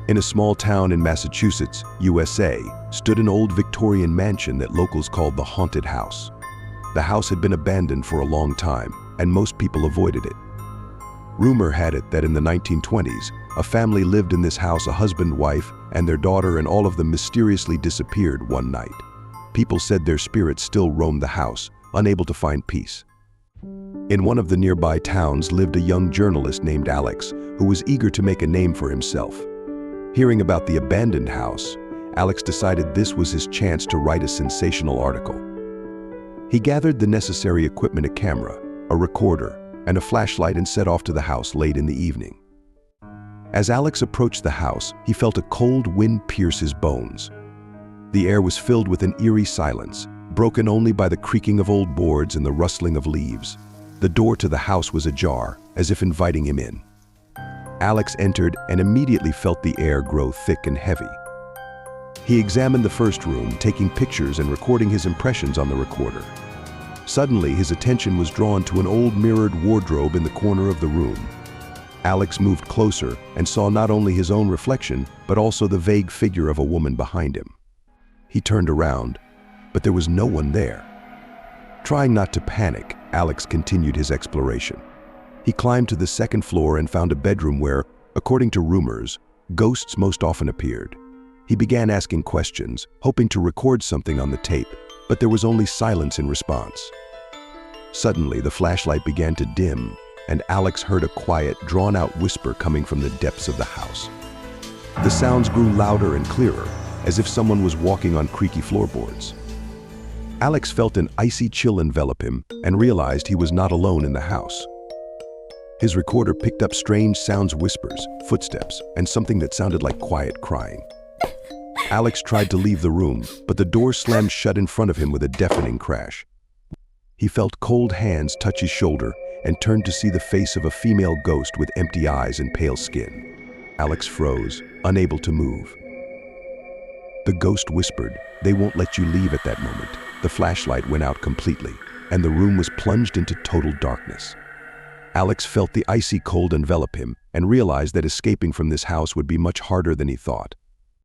In a small town in Massachusetts, USA, stood an old Victorian mansion that locals called the Haunted House. The house had been abandoned for a long time, and most people avoided it. Rumor had it that in the 1920s, a family lived in this house, a husband, wife, and their daughter, and all of them mysteriously disappeared one night. People said their spirits still roamed the house, unable to find peace. In one of the nearby towns lived a young journalist named Alex, who was eager to make a name for himself. Hearing about the abandoned house, Alex decided this was his chance to write a sensational article. He gathered the necessary equipment, a camera, a recorder, and a flashlight, and set off to the house late in the evening. As Alex approached the house, he felt a cold wind pierce his bones. The air was filled with an eerie silence, broken only by the creaking of old boards and the rustling of leaves. The door to the house was ajar, as if inviting him in. Alex entered and immediately felt the air grow thick and heavy. He examined the first room, taking pictures and recording his impressions on the recorder. Suddenly, his attention was drawn to an old mirrored wardrobe in the corner of the room. Alex moved closer and saw not only his own reflection, but also the vague figure of a woman behind him. He turned around, but there was no one there. Trying not to panic, Alex continued his exploration. He climbed to the second floor and found a bedroom where, according to rumors, ghosts most often appeared. He began asking questions, hoping to record something on the tape, but there was only silence in response. Suddenly, the flashlight began to dim, and Alex heard a quiet, drawn-out whisper coming from the depths of the house. The sounds grew louder and clearer, as if someone was walking on creaky floorboards. Alex felt an icy chill envelop him and realized he was not alone in the house. His recorder picked up strange sounds, whispers, footsteps, and something that sounded like quiet crying. Alex tried to leave the room, but the door slammed shut in front of him with a deafening crash. He felt cold hands touch his shoulder and turned to see the face of a female ghost with empty eyes and pale skin. Alex froze, unable to move. The ghost whispered, "They won't let you leave." At that moment, the flashlight went out completely, and the room was plunged into total darkness. Alex felt the icy cold envelop him and realized that escaping from this house would be much harder than he thought.